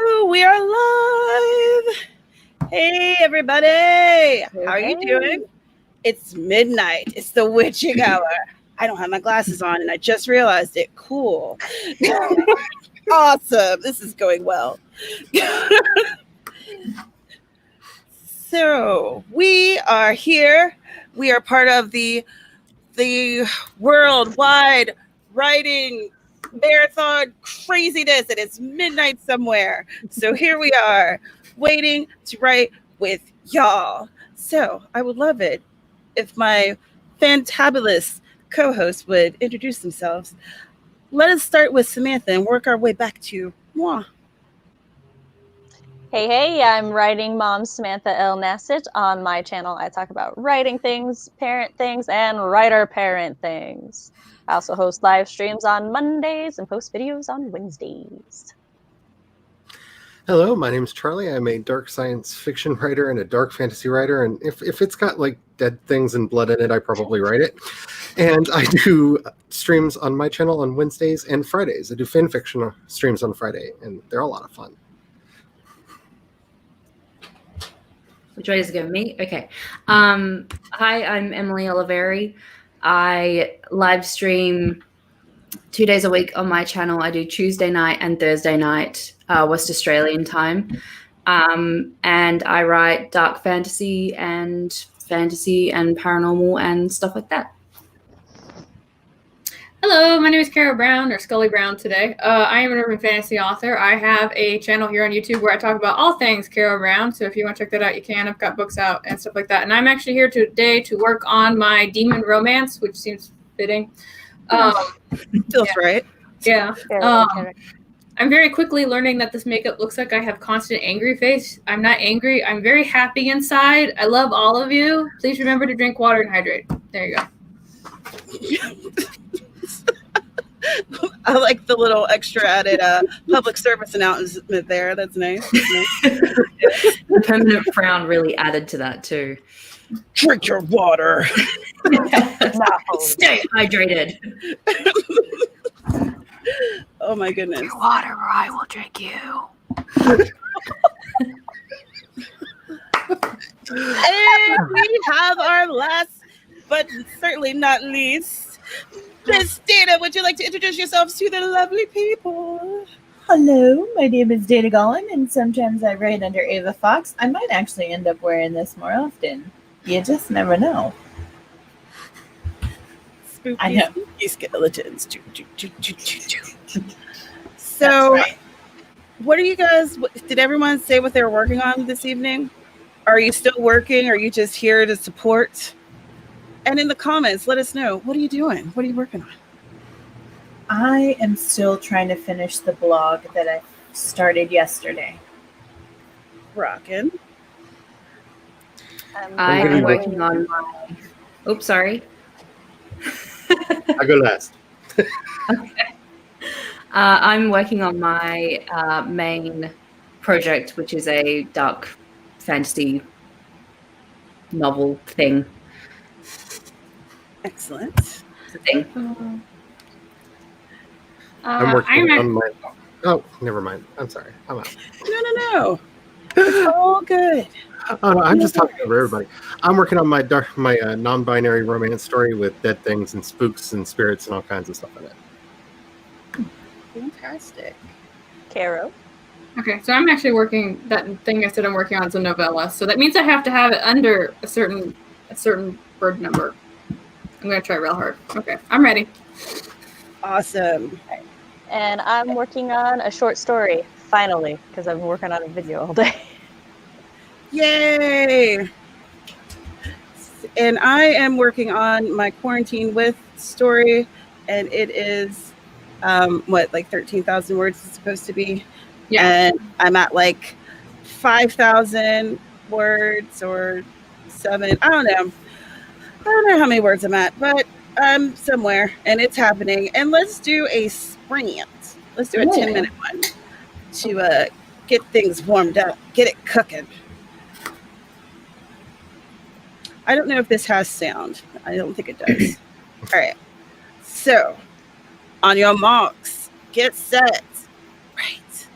Woo, we are live. Hey, everybody. How are you doing? It's midnight. It's the witching hour. I don't have my glasses on, and I just realized it. Cool. Awesome. This is going well. So we are here. We are part of the WorldWide writing marathon craziness, and it's midnight somewhere. So here we are, waiting to write with y'all. So I would love it if my fantabulous co-hosts would introduce themselves. Let us start with Samantha and work our way back to moi. Hey, I'm writing mom Samantha L. Nassett. On my channel, I talk about writing things, parent things, and writer-parent things. I also host live streams on Mondays and post videos on Wednesdays. Hello, my name is Charlie. I'm a dark science fiction writer and a dark fantasy writer. And if it's got like dead things and blood in it, I probably write it. And I do streams on my channel on Wednesdays and Fridays. I do fan fiction streams on Friday, and they're a lot of fun. Which way does it go? Me? Okay. Hi, I'm Emily Oliveri. I live stream 2 days a week on my channel. I do Tuesday night and Thursday night, West Australian time. And I write dark fantasy and paranormal and stuff like that. Hello, my name is Kara Brown, or Scully Brown today. I am an urban fantasy author. I have a channel here on YouTube where I talk about all things Kara Brown, so if you want to check that out, you can. I've got books out and stuff like that. And I'm actually here today to work on my demon romance, which seems fitting. Feels right. Yeah. I'm very quickly learning that this makeup looks like I have constant angry face. I'm not angry. I'm very happy inside. I love all of you. Please remember to drink water and hydrate. There you go. I like the little extra added public service announcement there. That's nice. The permanent frown really added to that too. Drink your water. Stay hydrated. Oh my goodness. Drink water or I will drink you. And we have our last, but certainly not least, Miss Dana. Would you like to introduce yourselves to the lovely people? Hello, my name is Dana Gollin, and sometimes I write under Ava Fox. I might actually end up wearing this more often. You just never know. Spooky, I know. Spooky skeletons. So, right. What are you guys? Did everyone say what they're working on this evening? Are you still working? Are you just here to support? And in the comments, let us know. What are you doing? What are you working on? I am still trying to finish the blog that I started yesterday. Rockin'. I'm working on my... Oops, sorry. I go last. Okay. I'm working on my main project, which is a dark fantasy novel thing. Excellent. Thing. I'm working on my... Oh, never mind. I'm sorry. I'm out. No. It's all good. Oh, no, I'm just talking over everybody. I'm working on my non-binary romance story with dead things and spooks and spirits and all kinds of stuff in it. Fantastic. Caro. Okay, so I'm actually working, that thing I said I'm working on is a novella. So that means I have to have it under a certain word number. I'm going to try real hard. Okay, I'm ready. Awesome. And I'm working on a short story, finally, because I've been working on a video all day. Yay! And I am working on my Quarantine With story, and it is, like 13,000 words it's supposed to be? Yeah. And I'm at like 5,000 words or 7. I don't know. I don't know how many words I'm at, but I'm somewhere, and it's happening. And let's do a sprint. Let's do a 10-minute one to get things warmed up, get it cooking. I don't know if this has sound. I don't think it does. All right. So, on your marks, get set, right.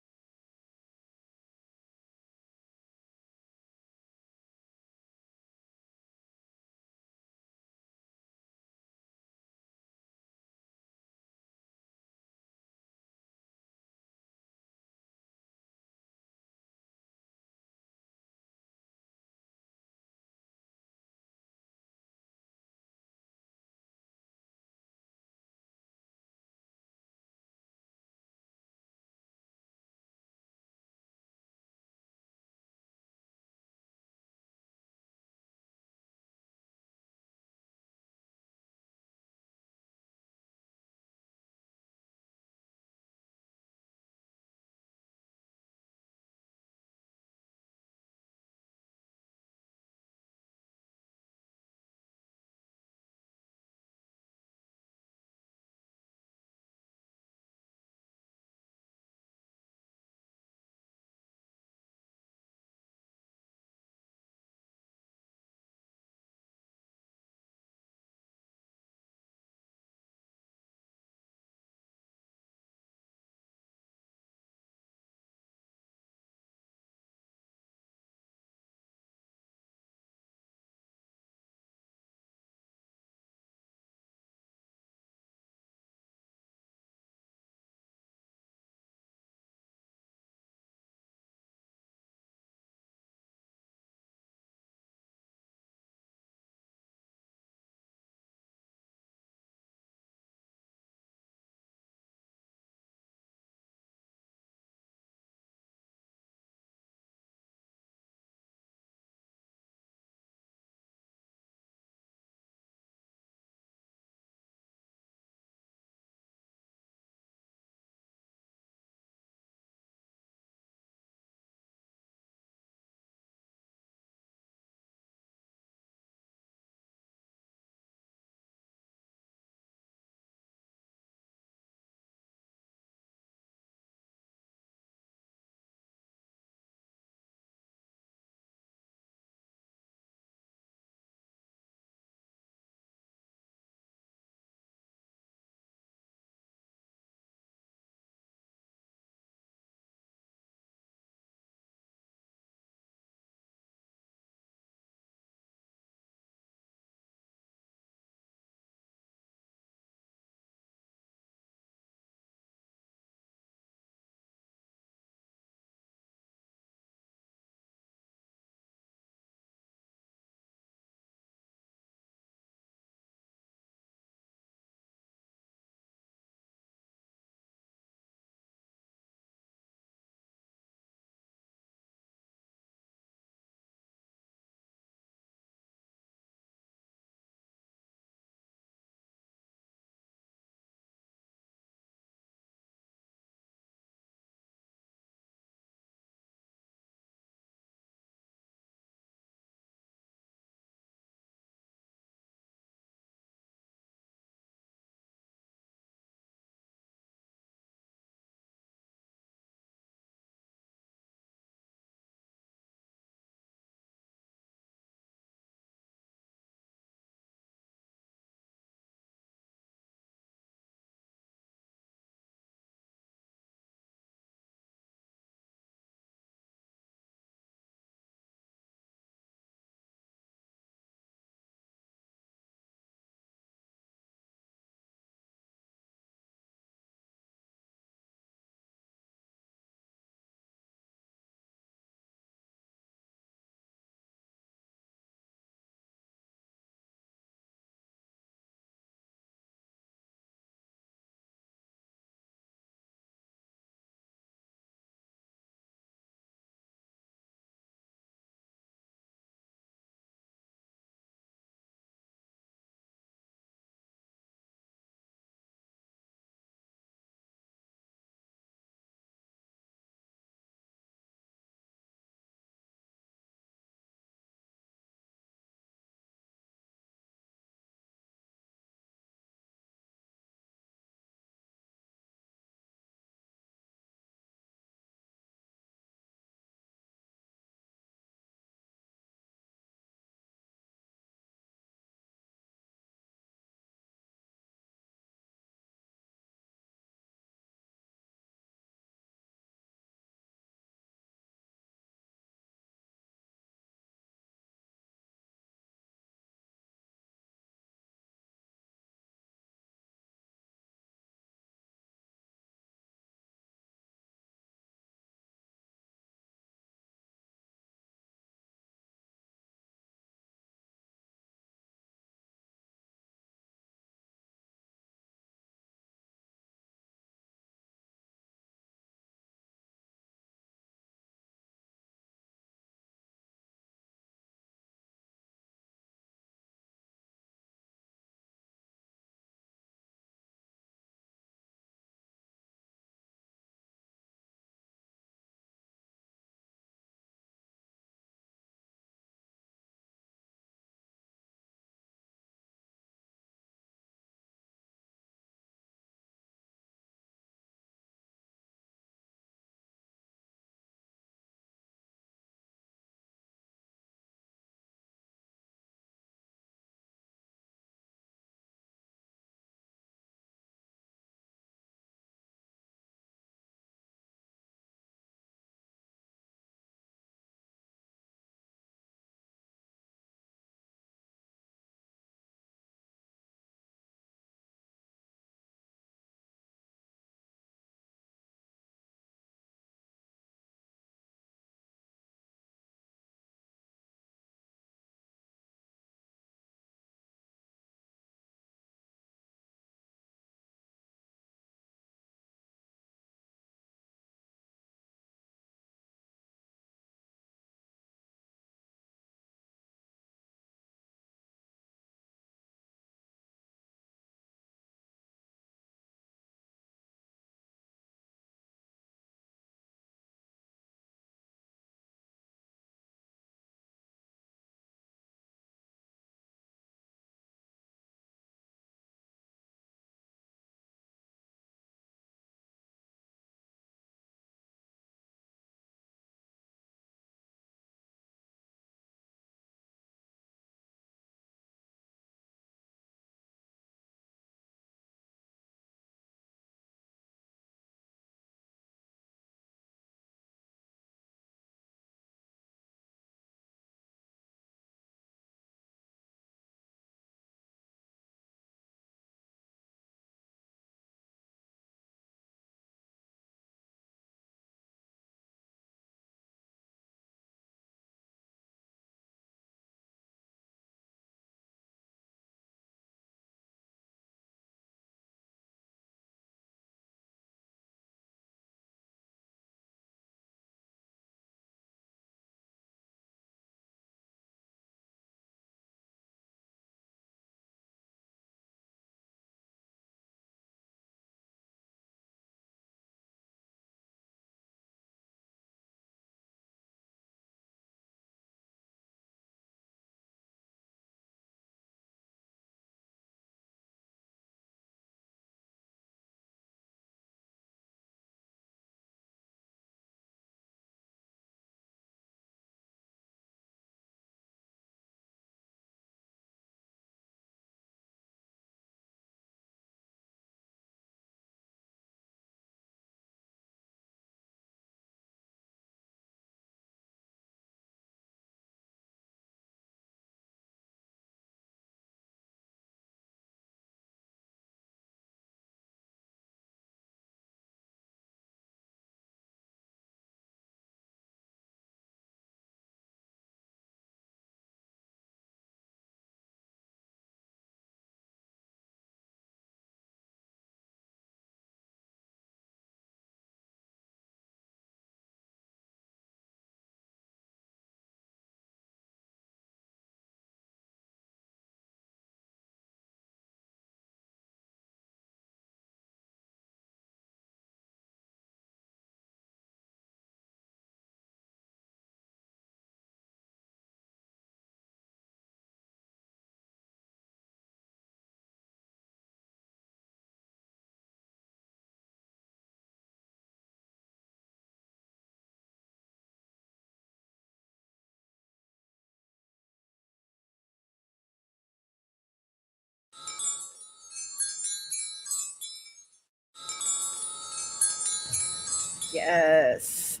Yes.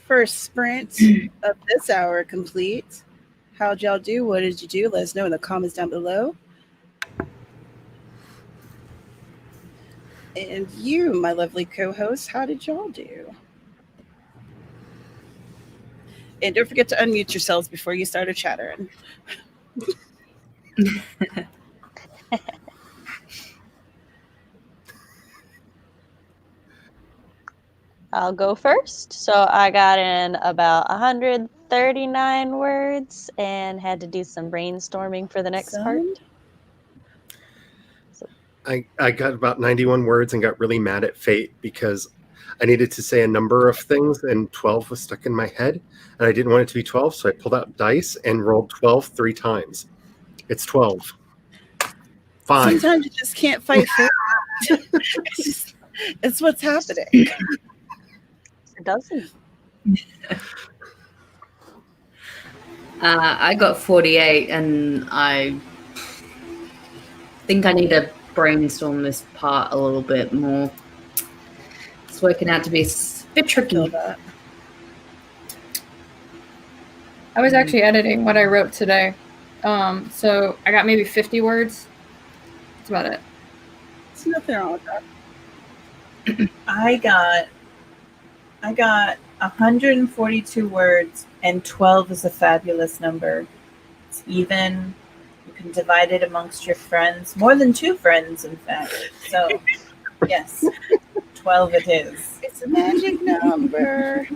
First sprint of this hour complete. How'd y'all do? What did you do? Let us know in the comments down below. And you, my lovely co-host, how did y'all do? And don't forget to unmute yourselves before you start chattering. I'll go first. So I got in about 139 words and had to do some brainstorming for the next part. I got about 91 words and got really mad at fate because I needed to say a number of things and 12 was stuck in my head and I didn't want it to be 12, so I pulled out dice and rolled 12 3 times. It's 12. 5. Sometimes you just can't fight fate. It's what's happening. It doesn't. I got 48 and I think I need to brainstorm this part a little bit more. It's working out to be a bit tricky. I was actually editing what I wrote today. So I got maybe 50 words. That's about it. There's nothing wrong with that. I got 142 words, and 12 is a fabulous number. It's even. You can divide it amongst your friends. More than 2 friends, in fact. So, yes, 12 it is. It's a magic number.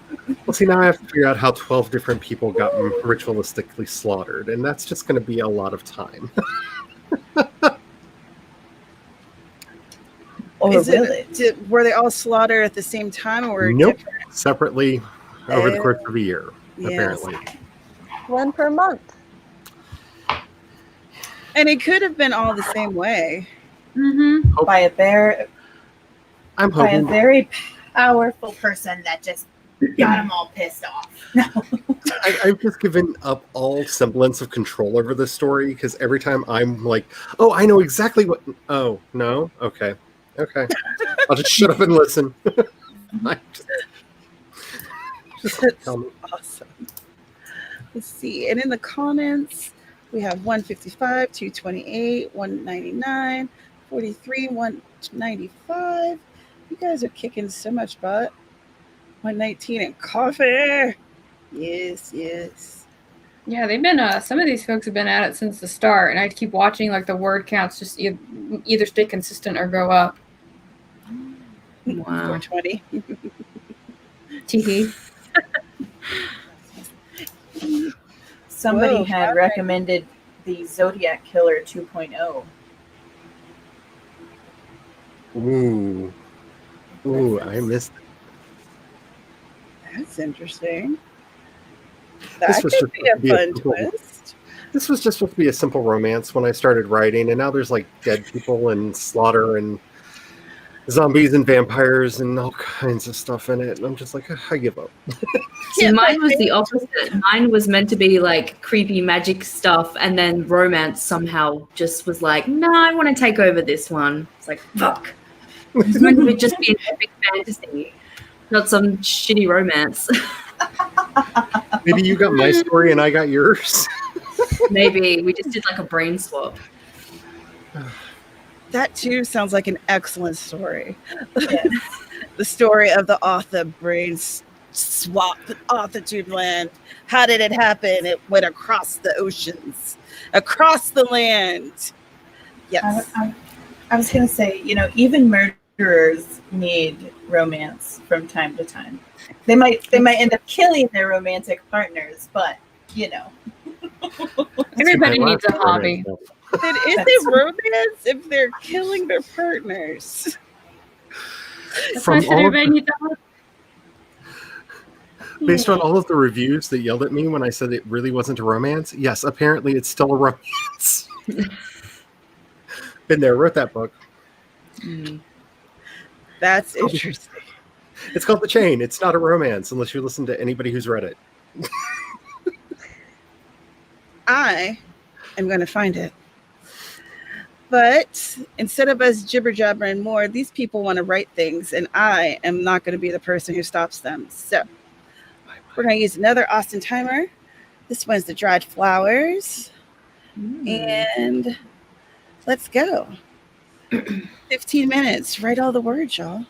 Well, see, now I have to figure out how 12 different people got ritualistically slaughtered, and that's just going to be a lot of time. Were they all slaughtered at the same time, or nope, different? Separately over the course of a year, Yes. apparently. 1 per month. And it could have been all the same way. Mm-hmm. By a hoping. very powerful person that just got them all pissed off. I've just given up all semblance of control over this story because every time I'm like, oh, I know exactly what. Oh, no? Okay. I'll just shut up and listen. That's awesome. Let's see. And in the comments, we have 155, 228, 199, 43, 195. You guys are kicking so much butt. 119 and coffee. Yes. Yeah, they've been, some of these folks have been at it since the start, and I keep watching, like, the word counts just either stay consistent or go up. Wow. 420. Teehee. Somebody Whoa, had recommended the Zodiac Killer 2.0. Ooh, I missed it. That's interesting. This That was could just be a be a fun simple- twist. This was just supposed to be a simple romance when I started writing, and now there's like dead people and slaughter and zombies and vampires and all kinds of stuff in it. And I'm just like, I give up. See, mine was the opposite. Mine was meant to be like creepy magic stuff, and then romance somehow just was like, no, I want to take over this one. It's like, fuck. It's meant to just be an epic fantasy, not some shitty romance. Maybe you got my story and I got yours. Maybe we just did like a brain swap. That too sounds like an excellent story. Yes. The story of the author brain swap author tube land. How did it happen? It went across the oceans, across the land. Yes. I was going to say, even murderers need romance from time to time. They might end up killing their romantic partners, but Everybody needs a hobby. Then is it romance if they're killing their partners? That's why I said everybody needs a hobby. Based on all of the reviews that yelled at me when I said it really wasn't a romance, yes, apparently it's still a romance. Been there, wrote that book. That's interesting. It's called The Chain. It's not a romance unless you listen to anybody who's read it. I am going to find it. But instead of us jibber jabbering more, these people want to write things, and I am not going to be the person who stops them. So we're going to use another Austin timer. This one's the dried flowers. And let's go. 15 minutes. Write all the words, y'all.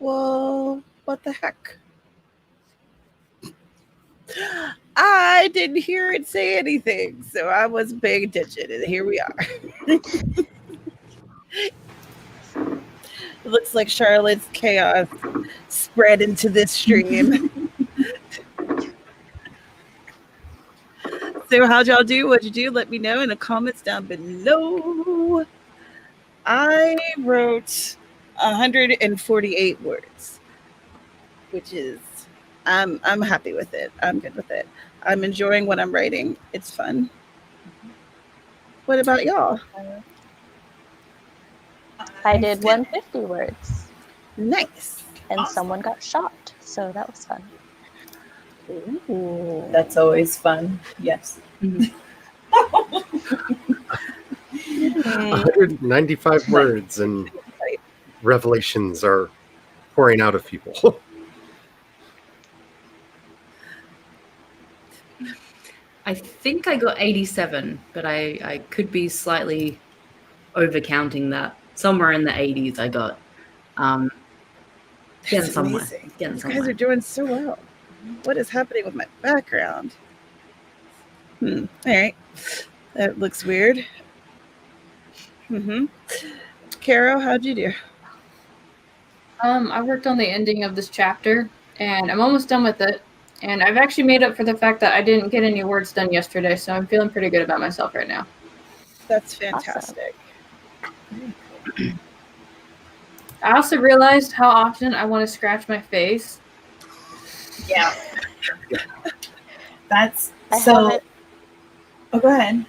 Well, what the heck? I didn't hear it say anything, so I wasn't paying attention, and here we are. It looks like Charlotte's chaos spread into this stream. So how'd y'all do? What'd you do? Let me know in the comments down below. I wrote 148 words, which is I'm happy with it. I'm good with it. I'm enjoying what I'm writing. It's fun. What about y'all? I did 150 words, Nice. and Awesome. someone got shot, so that was fun. Ooh. That's always fun. Yes. 195 words and revelations are pouring out of people. I think I got 87, but I could be slightly overcounting that. Somewhere in the 80s I got. Getting That's somewhere. amazing. Getting You guys somewhere. are doing so well. What is happening with my background? All right. That looks weird. Caro, how'd you do? I worked on the ending of this chapter, and I'm almost done with it. And I've actually made up for the fact that I didn't get any words done yesterday, so I'm feeling pretty good about myself right now. That's fantastic. I also realized how often I want to scratch my face. Yeah. That's I so. haven't- Oh, go ahead.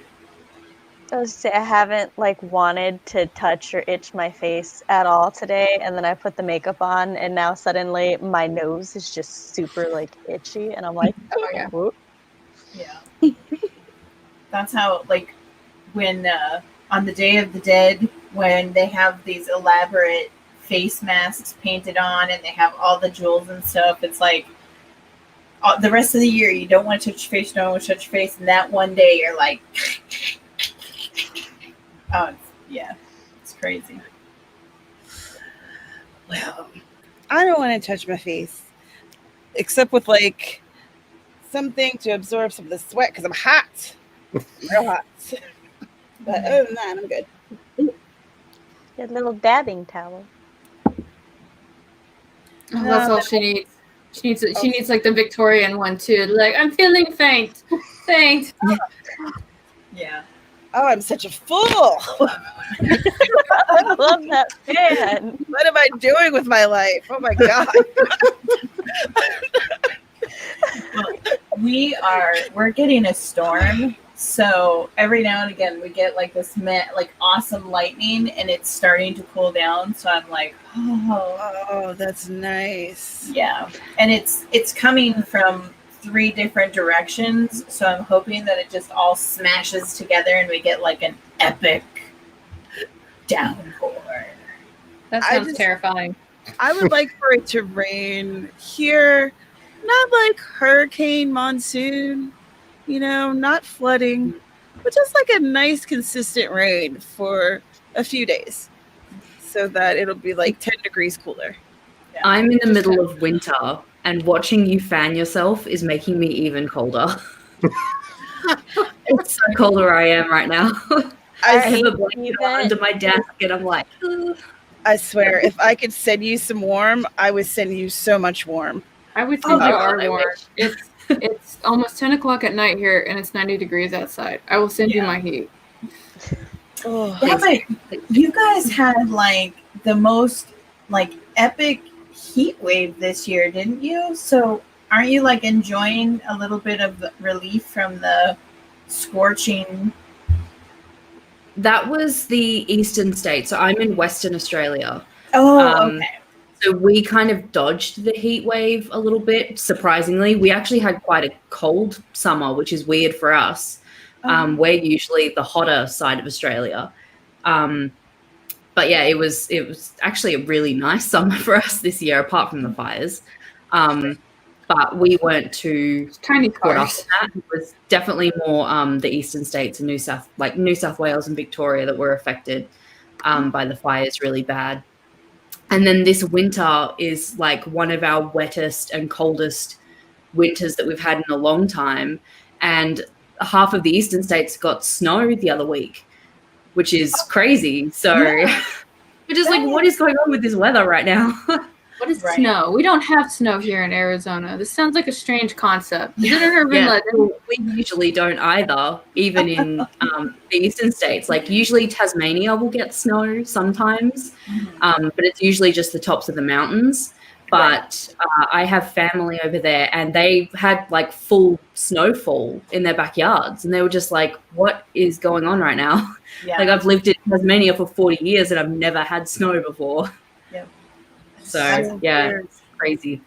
I was say I haven't wanted to touch or itch my face at all today, and then I put the makeup on, and now suddenly my nose is just super itchy, and I'm like, Oh yeah. whoop. Yeah. That's how, when on the Day of the Dead, when they have these elaborate face masks painted on and they have all the jewels and stuff, it's like the rest of the year you don't want to touch your face, don't want to touch your face, and that one day you're like, oh, it's crazy. Well, I don't want to touch my face, except with something to absorb some of the sweat because I'm hot, real hot. But other than that, I'm good. Get a little dabbing towel. Oh, that's all she needs. She needs the Victorian one too. I'm feeling faint. Faint. Yeah. Oh, I'm such a fool. I love that fan. What am I doing with my life? Oh my God. We're getting a storm, so every now and again we get this awesome lightning, and it's starting to cool down, so I'm like, Oh, that's nice. yeah. And it's coming from 3 different directions, so I'm hoping that it just all smashes together and we get an epic downpour. That I sounds just- terrifying. I would like for it to rain here, not like hurricane monsoon, not flooding, but just a nice consistent rain for a few days so that it'll be 10 degrees cooler. Yeah. I'm in the middle of winter, and watching you fan yourself is making me even colder. It's so cold where I am right now. I have a blanket on under my desk, and I'm like, "Ugh." I swear, if I could send you some warm, I would send you so much warm. I would send Oh, you God, our I warm. wish. It's almost 10 o'clock at night here, and it's 90 degrees outside. I will send you Yeah. my heat. Oh, Yeah, but you guys had the most epic heat wave this year, didn't you? So aren't you enjoying a little bit of relief from the scorching? That was the eastern state. So I'm in Western Australia. Oh, okay. So we kind of dodged the heat wave a little bit, surprisingly. We actually had quite a cold summer, which is weird for us. We're usually the hotter side of Australia. But yeah, it was actually a really nice summer for us this year, apart from the fires. But we weren't too Tiny caught up cars. in that. It was definitely more the eastern states and New South Wales and Victoria that were affected by the fires really bad. And then this winter is like one of our wettest and coldest winters that we've had in a long time. And half of the eastern states got snow the other week, which is crazy. So we're just like, what is going on with this weather right now? What is snow? We don't have snow here in Arizona. This sounds like a strange concept. Is it an urban legend? We usually don't either, even in the eastern states. Like usually Tasmania will get snow sometimes, but it's usually just the tops of the mountains. But I have family over there, and they had like full snowfall in their backyards, and they were just like, what is going on right now? Yeah. Like I've lived in Tasmania for 40 years and I've never had snow before. Yep. So it's crazy.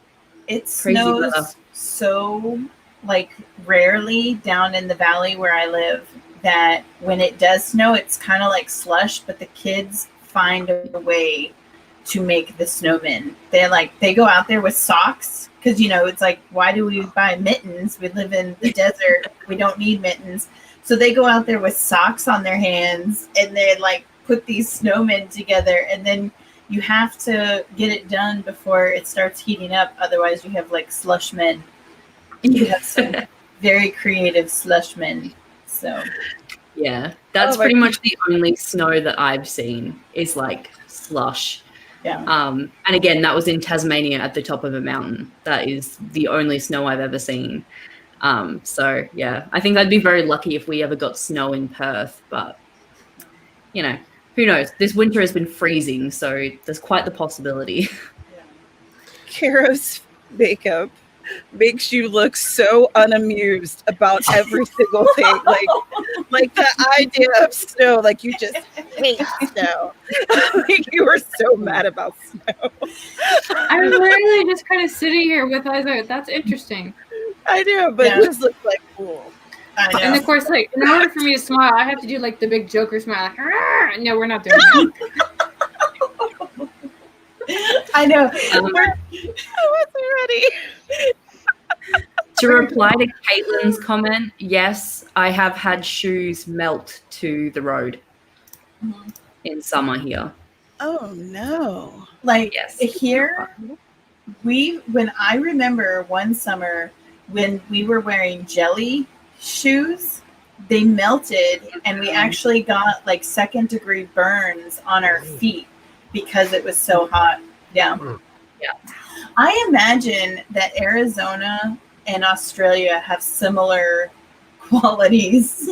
It Crazy snows weather. so like rarely down in the valley where I live that when it does snow, it's kind of like slush, but the kids find a way to make the snowmen. They go out there with socks because, you know, it's like, why do we buy mittens? We live in the desert. We don't need mittens. So they go out there with socks on their hands and they like put these snowmen together, and then you have to get it done before it starts heating up. Otherwise you have like slush men. You have some very creative slush men. So yeah, that's pretty much the only snow that I've seen is like slush. Yeah. And again, that was in Tasmania at the top of a mountain. That is the only snow I've ever seen. So yeah, I think I'd be very lucky if we ever got snow in Perth, but you know, who knows? This winter has been freezing, so there's quite the possibility. Kara's makeup makes you look so unamused about every single thing. Like the idea of snow, like you just hate snow. Like you were so mad about snow. I'm literally just kind of sitting here with eyes like, that's interesting. I know, but it just looks like cool. And of course, like in order for me to smile, I have to do like the big Joker smile. Like, no, we're not doing that. I know. I wasn't ready. To reply to Caitlin's comment, yes, I have had shoes melt to the road in summer here. Oh no! Like Yes. here, when I remember one summer when we were wearing jelly shoes, they melted, and we actually got like 2nd-degree burns on our feet because it was so hot. Yeah. Yeah. I imagine that Arizona and Australia have similar qualities.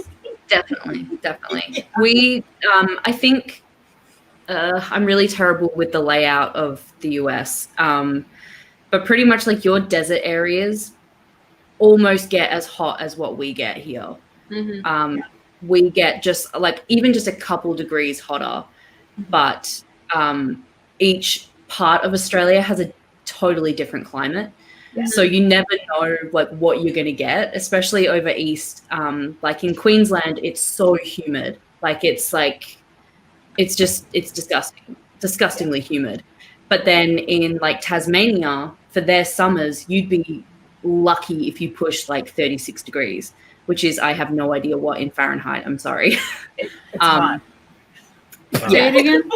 Definitely. Yeah. We, I think, I'm really terrible with the layout of the US, but pretty much like your desert areas almost get as hot as what we get here. We get just like even just a couple degrees hotter, but each part of Australia has a totally different climate. So you never know like what you're going to get, especially over east. Like in Queensland, it's so humid. It's disgustingly humid. But then in like Tasmania, for their summers, you'd be lucky if you pushed like 36 degrees, which is, I have no idea what in Fahrenheit. I'm sorry. It's hot. Say it again.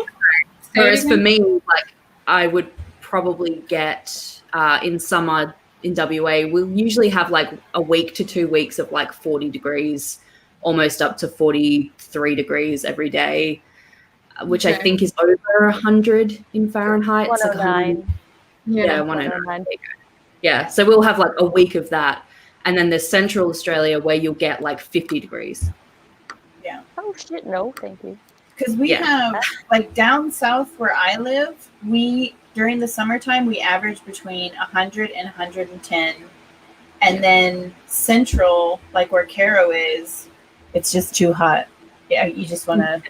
Whereas for me, like I would probably get in summer in WA, we'll usually have like a week to 2 weeks of like 40 degrees, almost up to 43 degrees every day, which I think is over 100 in Fahrenheit. 109. Yeah, 109. Yeah, so we'll have like a week of that. And then there's Central Australia where you'll get like 50 degrees. Yeah. Oh shit, no, thank you. Because we have, like down south where I live, during the summertime, we average between 100 and 110. And then central, like where Caro is, it's just too hot. Yeah, you just want to...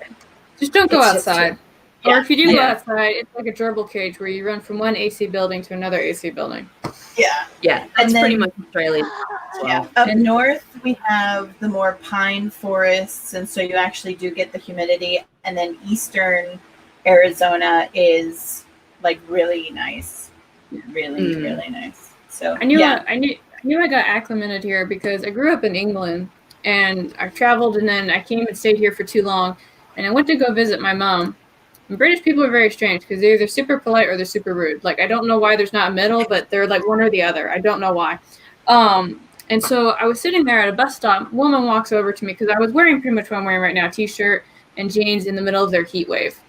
Just don't go outside. Or if you do go Yeah. outside, it's like a gerbil cage where you run from one AC building to another AC building. Yeah. Yeah, that's And then- pretty much Australia as well. Yeah. Up north, we have the more pine forests, and so you actually do get the humidity. And then eastern Arizona is like really nice, really nice. So I knew I got acclimated here because I grew up in England and I traveled, and then I came and stayed here for too long, and I went to go visit my mom, And British people are very strange because they're either super polite or they're super rude. Like I don't know why there's not a middle, but they're like one or the other. I don't know why. And so I was sitting there at a bus stop. Woman walks over to me because I was wearing pretty much what I'm wearing right now, a t-shirt and jeans in the middle of their heat wave.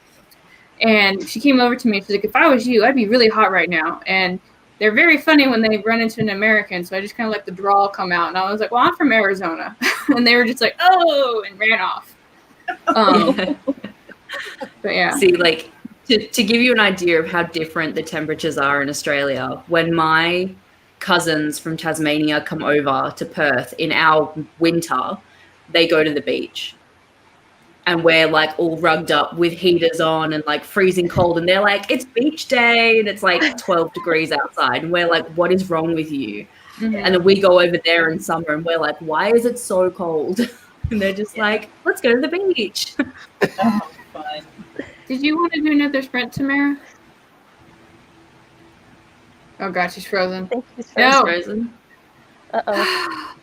And she came over to me. She's like, if I was you, I'd be really hot right now. And they're very funny when they run into an American. So I just kind of let the drawl come out. And I was like, well, I'm from Arizona. And they were just like, oh, and ran off. But yeah. See, like, to give you an idea of how different the temperatures are in Australia, when my cousins from Tasmania come over to Perth in our winter, they go to the beach. And we're like all rugged up with heaters on and like freezing cold. And they're like, it's beach day. And it's like 12 degrees outside. And we're like, what is wrong with you? Mm-hmm. And then we go over there in summer and we're like, why is it so cold? And they're just like, let's go to the beach. Oh, fun. Did you want to do another sprint, Tamara? Oh, God, she's frozen. I think she's No. Frozen. Uh-oh.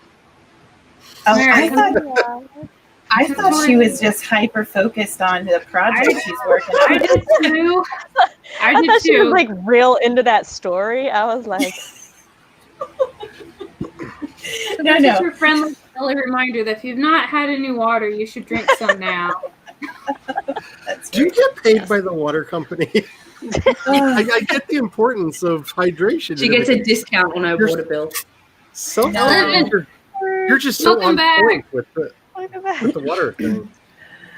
I thought she was just hyper focused on the project she's working on. I did too. I thought she was like real into that story. I was like, no. Just a friendly reminder that if you've not had any water, you should drink some now. Do you get paid by the water company? I get the importance of hydration. She gets a discount on her water bill. You're just so on point with the water thing.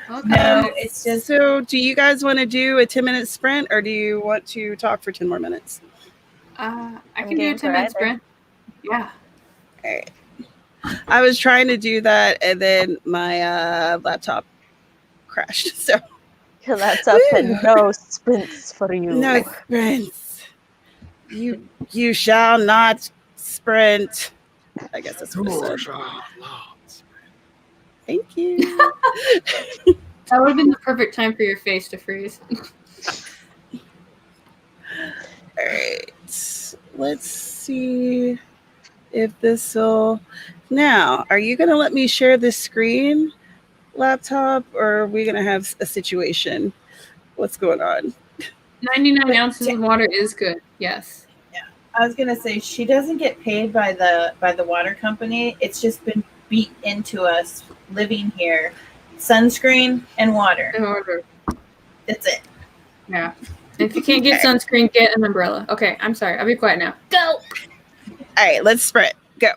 Okay. No, it's just. So, do you guys want to do a 10-minute sprint, or do you want to talk for 10 more minutes? I can do a 10-minute sprint. Yeah. All right. I was trying to do that, and then my laptop crashed. So your laptop said no sprints for you. No sprints. You shall not sprint. I guess that's what it said. Thank you. That would have been the perfect time for your face to freeze. All right. Let's see if this will. Now, are you going to let me share this screen, laptop, or are we going to have a situation? What's going on? 99 ounces of water is good. Yes. Yeah. I was going to say she doesn't get paid by the water company. It's just been beat into us living here. Sunscreen and water. In order. That's it. Yeah. If you can't get sunscreen, get an umbrella. Okay, I'm sorry. I'll be quiet now. Go. All right, let's sprint. Go.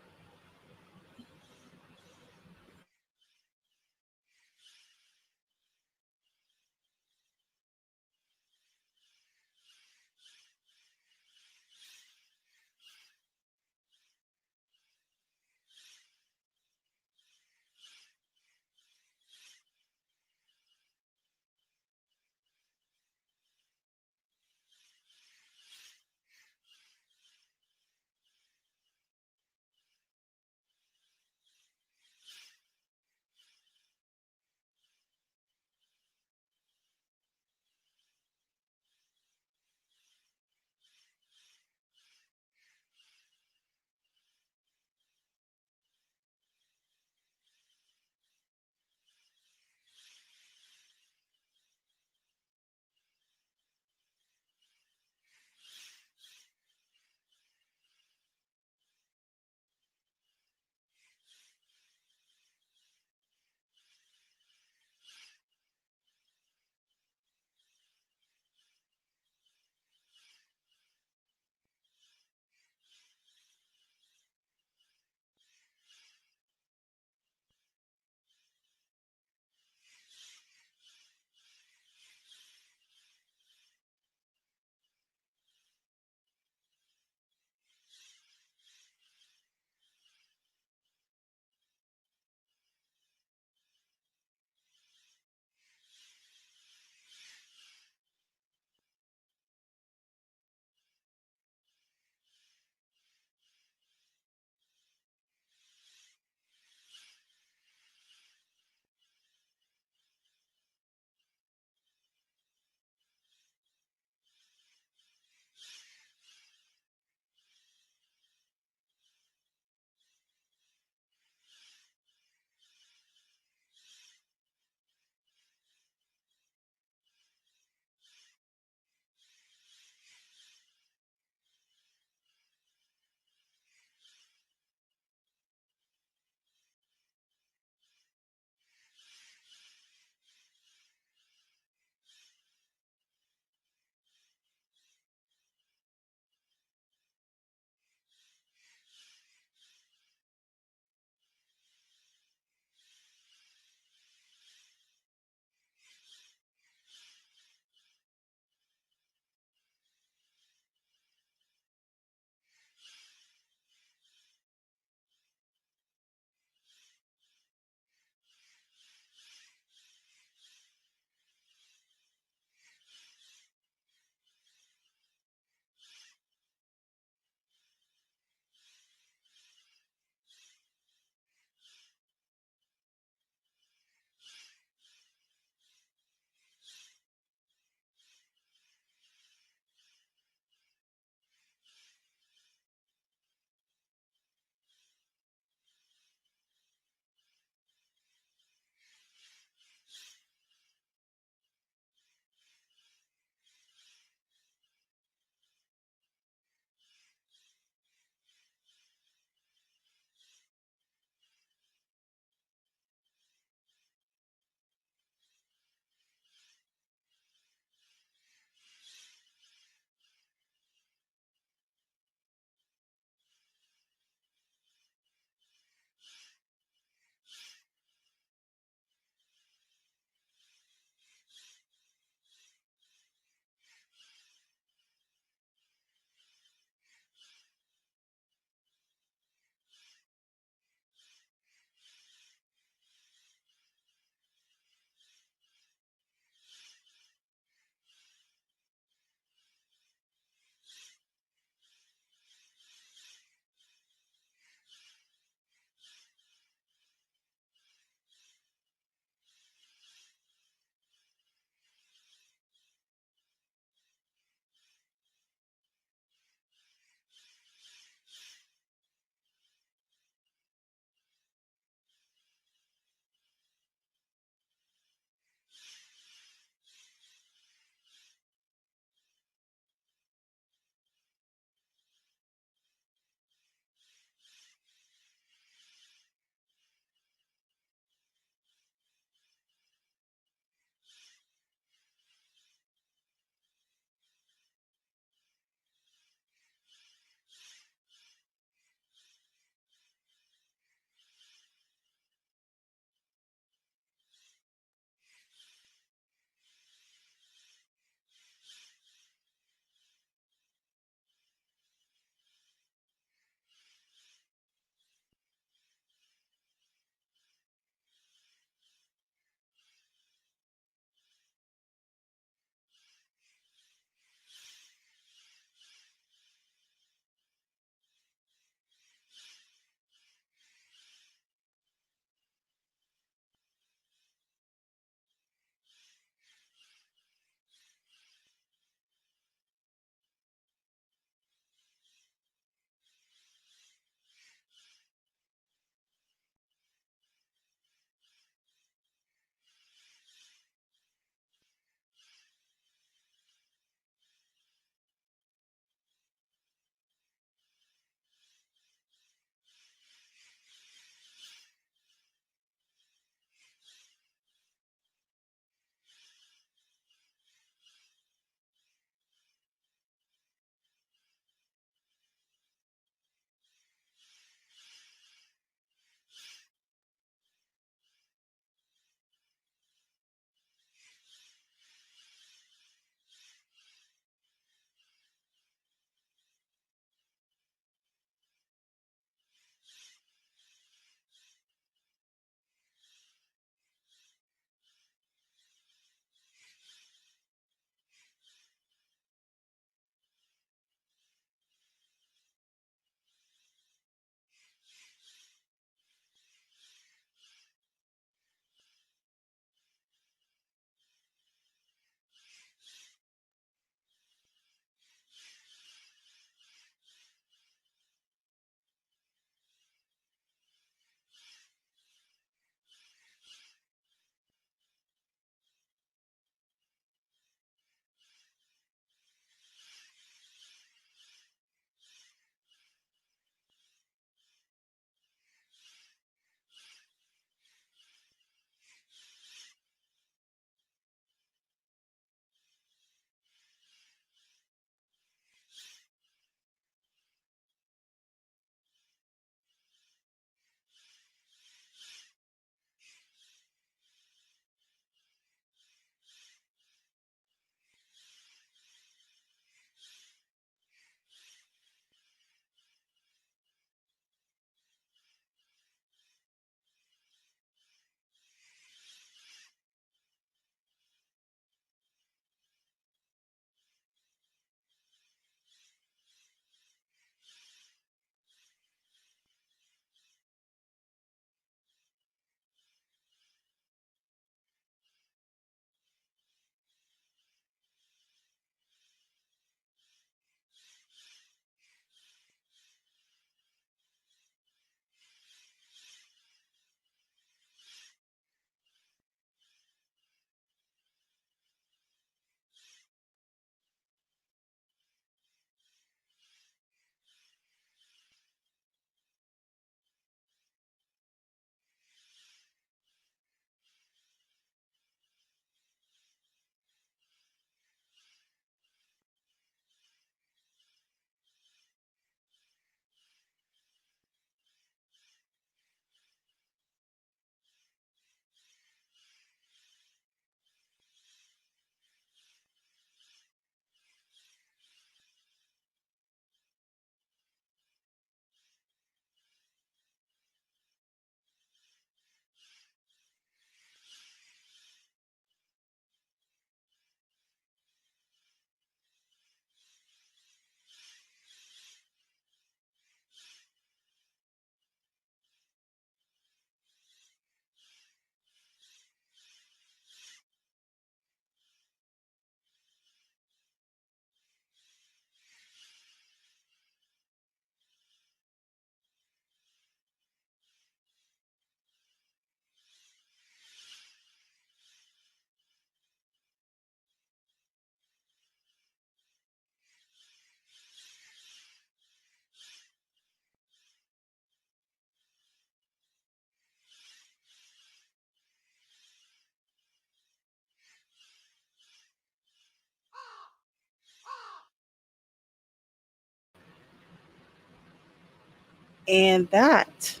And that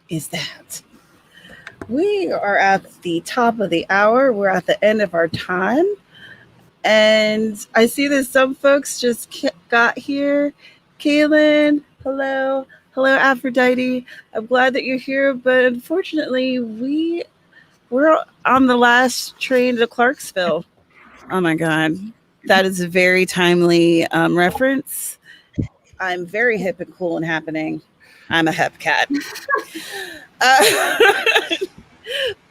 is that. We are at the top of the hour. We're at the end of our time. And I see that some folks just got here. Kaylin, hello. Hello, Aphrodite. I'm glad that you're here. But unfortunately, we're on the last train to Clarksville. Oh, my God. That is a very timely reference. I'm very hip and cool and happening. I'm a hep cat.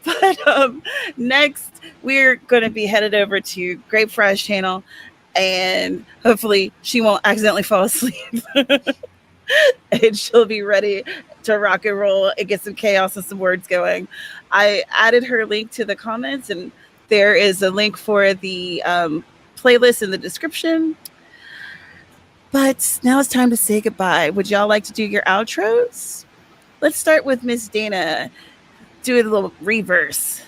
But next, we're going to be headed over to Grapefry's channel, and hopefully she won't accidentally fall asleep. And she'll be ready to rock and roll and get some chaos and some words going. I added her link to the comments, and there is a link for the playlist in the description. But now it's time to say goodbye. Would y'all like to do your outros? Let's start with Miss Dana. Do a little reverse.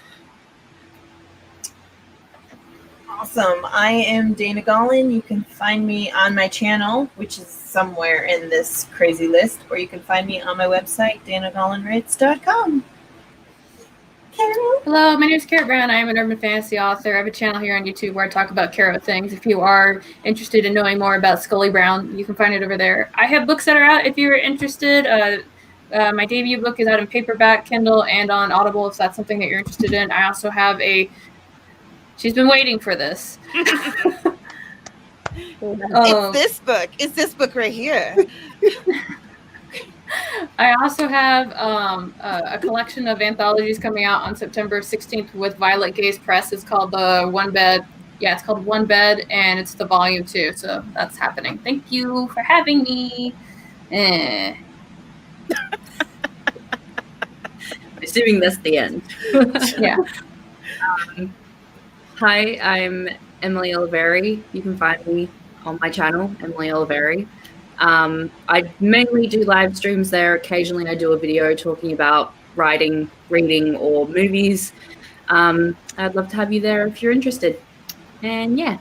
Awesome. I am Dana Gollin. You can find me on my channel, which is somewhere in this crazy list, or you can find me on my website, danagollinwrites.com. Carol? Hello, my name is Carol Brown. I am an urban fantasy author. I have a channel here on YouTube where I talk about Carol things. If you are interested in knowing more about Scully Brown, you can find it over there. I have books that are out if you're interested. My debut book is out in paperback, Kindle, and on Audible if that's something that you're interested in. I also have she's been waiting for this. It's this book. It's this book right here. I also have a collection of anthologies coming out on September 16th with Violet Gaze Press. It's called One Bed. Yeah, it's called One Bed, and it's the volume 2. So that's happening. Thank you for having me. Assuming that's the end. Yeah. Hi, I'm Emily Oliveri. You can find me on my channel, Emily Oliveri. I mainly do live streams there. Occasionally I do a video talking about writing, reading, or movies. I'd love to have you there if you're interested. And yeah.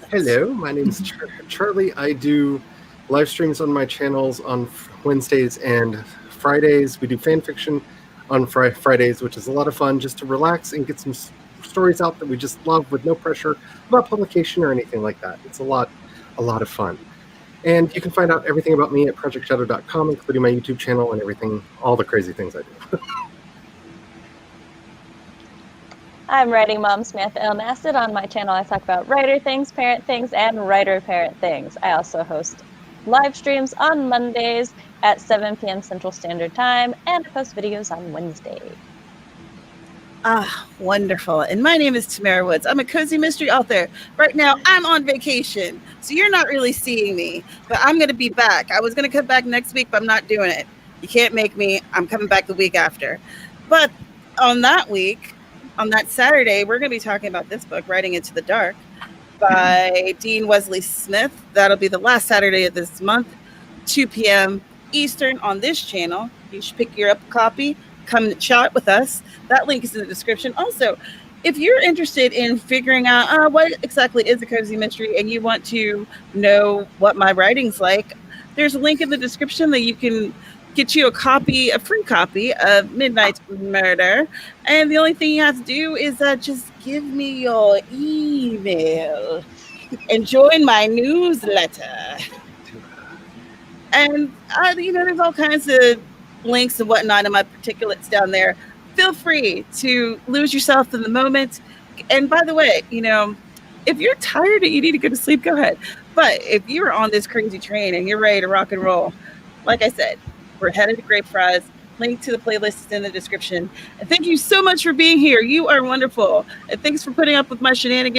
Hello, my name is Charlie. I do live streams on my channels on Wednesdays and Fridays. We do fan fiction on Fridays, which is a lot of fun just to relax and get some stories out that we just love with no pressure about publication or anything like that. It's a lot of fun. And you can find out everything about me at projectshadow.com, including my YouTube channel and everything, all the crazy things I do. I'm writing mom Samantha L. Nassett. On my channel, I talk about writer things, parent things, and writer-parent things. I also host live streams on Mondays at 7 p.m. Central Standard Time, and I post videos on Wednesday. Ah, wonderful. And my name is Tamara Woods. I'm a cozy mystery author. Right now, I'm on vacation, so you're not really seeing me, but I'm going to be back. I was going to come back next week, but I'm not doing it. You can't make me. I'm coming back the week after. But on that week, on that Saturday, we're going to be talking about this book, Writing Into the Dark, by Dean Wesley Smith. That'll be the last Saturday of this month, 2 p.m. Eastern on this channel. You should pick your up copy. Come and chat with us. That link is in the description. Also, if you're interested in figuring out what exactly is a cozy mystery and you want to know what my writing's like, there's a link in the description that you can get you a free copy of Midnight Murder. And the only thing you have to do is just give me your email and join my newsletter. And, there's all kinds of links and whatnot in my particulates down there. Feel free to lose yourself in the moment. And by the way, if you're tired and you need to go to sleep, go ahead. But if you're on this crazy train and you're ready to rock and roll, like I said, we're headed to Grapefry's. Link to the playlist is in the description. And thank you so much for being here. You are wonderful. And thanks for putting up with my shenanigans.